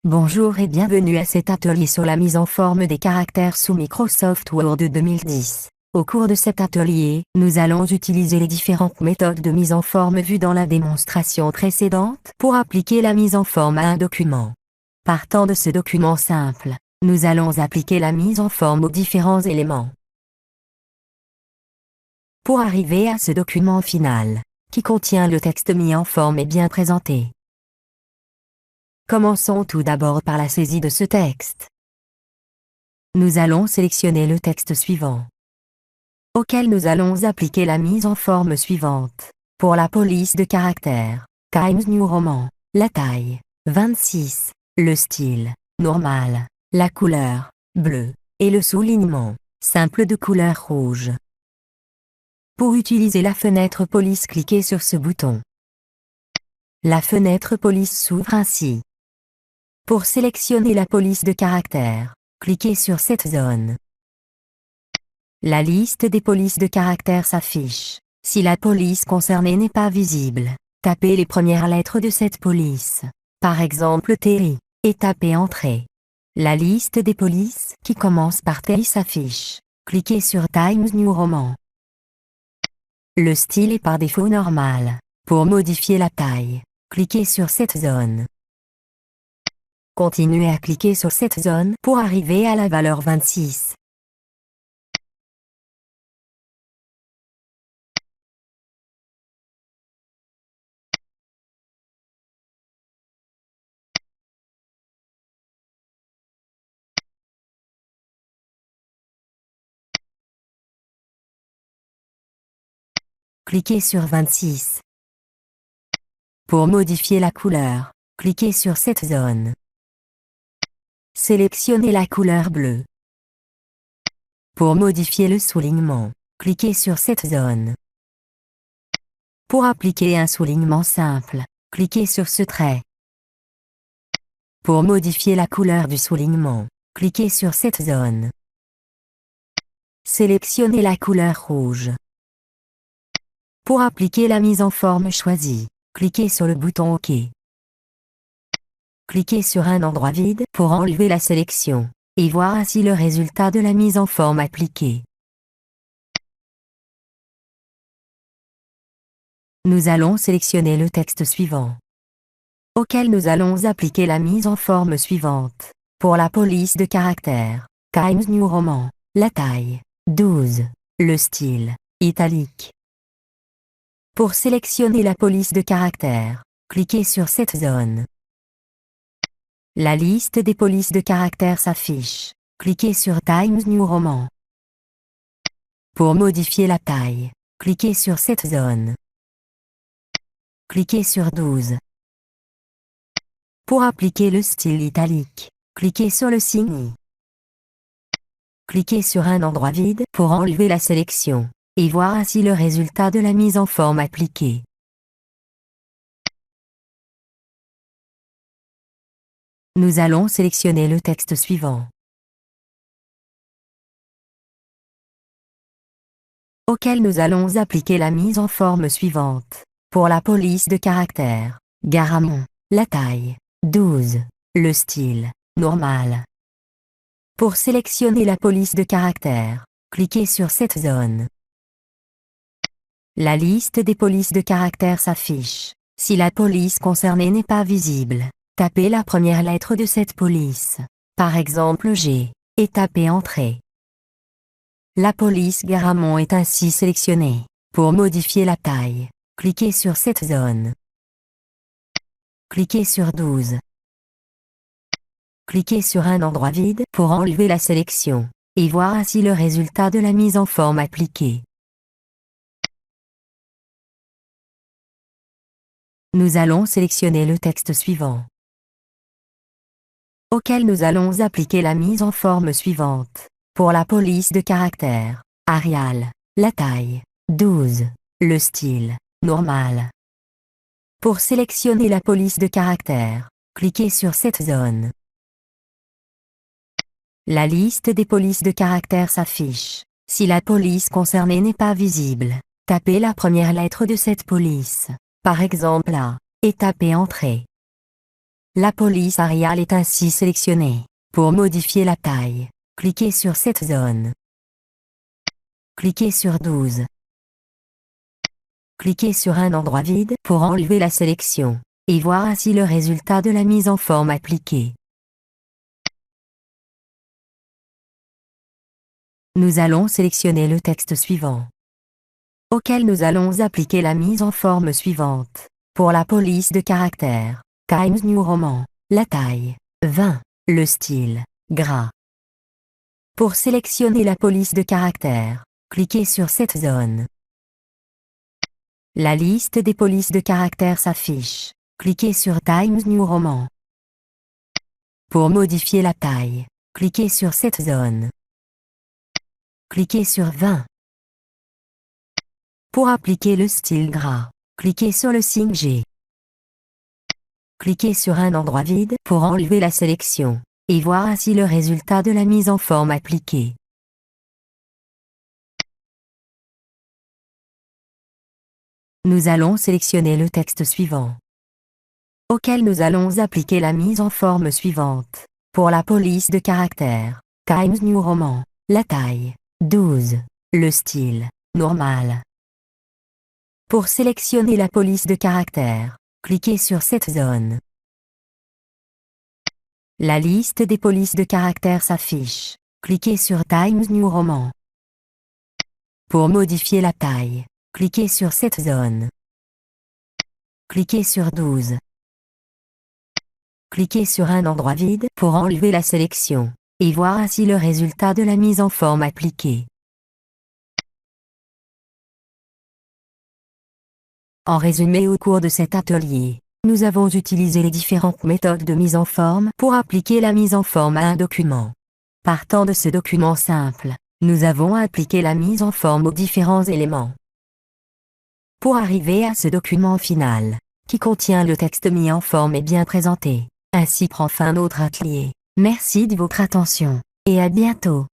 Bonjour et bienvenue à cet atelier sur la mise en forme des caractères sous Microsoft Word 2010. Au cours de cet atelier, nous allons utiliser les différentes méthodes de mise en forme vues dans la démonstration précédente pour appliquer la mise en forme à un document. Partant de ce document simple, nous allons appliquer la mise en forme aux différents éléments. Pour arriver à ce document final, qui contient le texte mis en forme et bien présenté. Commençons tout d'abord par la saisie de ce texte. Nous allons sélectionner le texte suivant, auquel nous allons appliquer la mise en forme suivante. Pour la police de caractère, Times New Roman, la taille, 26, le style, normal, la couleur, bleu, et le soulignement, simple de couleur rouge. Pour utiliser la fenêtre police, cliquez sur ce bouton. La fenêtre police s'ouvre ainsi. Pour sélectionner la police de caractère, cliquez sur cette zone. La liste des polices de caractère s'affiche. Si la police concernée n'est pas visible, tapez les premières lettres de cette police. Par exemple Terry, et tapez Entrée. La liste des polices qui commence par Terry s'affiche. Cliquez sur Times New Roman. Le style est par défaut normal. Pour modifier la taille, cliquez sur cette zone. Continuez à cliquer sur cette zone pour arriver à la valeur 26. Cliquez sur 26. Pour modifier la couleur, cliquez sur cette zone. Sélectionnez la couleur bleue. Pour modifier le soulignement, cliquez sur cette zone. Pour appliquer un soulignement simple, cliquez sur ce trait. Pour modifier la couleur du soulignement, cliquez sur cette zone. Sélectionnez la couleur rouge. Pour appliquer la mise en forme choisie, cliquez sur le bouton OK. Cliquez sur un endroit vide pour enlever la sélection, et voir ainsi le résultat de la mise en forme appliquée. Nous allons sélectionner le texte suivant, auquel nous allons appliquer la mise en forme suivante. Pour la police de caractère, Times New Roman, la taille, 12, le style, italique. Pour sélectionner la police de caractère, cliquez sur cette zone. La liste des polices de caractère s'affiche. Cliquez sur Times New Roman. Pour modifier la taille, cliquez sur cette zone. Cliquez sur 12. Pour appliquer le style italique, cliquez sur le signe I. Cliquez sur un endroit vide pour enlever la sélection, et voir ainsi le résultat de la mise en forme appliquée. Nous allons sélectionner le texte suivant, auquel nous allons appliquer la mise en forme suivante. Pour la police de caractère, Garamond, la taille, 12, le style, normal. Pour sélectionner la police de caractère, cliquez sur cette zone. La liste des polices de caractère s'affiche. Si la police concernée n'est pas visible, tapez la première lettre de cette police, par exemple G, et tapez Entrée. La police Garamond est ainsi sélectionnée. Pour modifier la taille, cliquez sur cette zone. Cliquez sur 12. Cliquez sur un endroit vide pour enlever la sélection, et voir ainsi le résultat de la mise en forme appliquée. Nous allons sélectionner le texte suivant, auquel nous allons appliquer la mise en forme suivante. Pour la police de caractère, Arial, la taille, 12, le style, normal. Pour sélectionner la police de caractère, cliquez sur cette zone. La liste des polices de caractère s'affiche. Si la police concernée n'est pas visible, tapez la première lettre de cette police, par exemple A, et tapez Entrée. La police Arial est ainsi sélectionnée. Pour modifier la taille, cliquez sur cette zone. Cliquez sur 12. Cliquez sur un endroit vide pour enlever la sélection, et voir ainsi le résultat de la mise en forme appliquée. Nous allons sélectionner le texte suivant, auquel nous allons appliquer la mise en forme suivante. Pour la police de caractère, Times New Roman, la taille, 20, le style, gras. Pour sélectionner la police de caractère, cliquez sur cette zone. La liste des polices de caractère s'affiche. Cliquez sur Times New Roman. Pour modifier la taille, cliquez sur cette zone. Cliquez sur 20. Pour appliquer le style gras, cliquez sur le signe G. Cliquez sur un endroit vide pour enlever la sélection, et voir ainsi le résultat de la mise en forme appliquée. Nous allons sélectionner le texte suivant, auquel nous allons appliquer la mise en forme suivante. Pour la police de caractère, Times New Roman, la taille, 12, le style, normal. Pour sélectionner la police de caractère, cliquez sur cette zone. La liste des polices de caractère s'affiche. Cliquez sur Times New Roman. Pour modifier la taille, cliquez sur cette zone. Cliquez sur 12. Cliquez sur un endroit vide pour enlever la sélection, et voir ainsi le résultat de la mise en forme appliquée. En résumé, au cours de cet atelier, nous avons utilisé les différentes méthodes de mise en forme pour appliquer la mise en forme à un document. Partant de ce document simple, nous avons appliqué la mise en forme aux différents éléments, pour arriver à ce document final, qui contient le texte mis en forme et bien présenté. Ainsi prend fin notre atelier. Merci de votre attention, et à bientôt.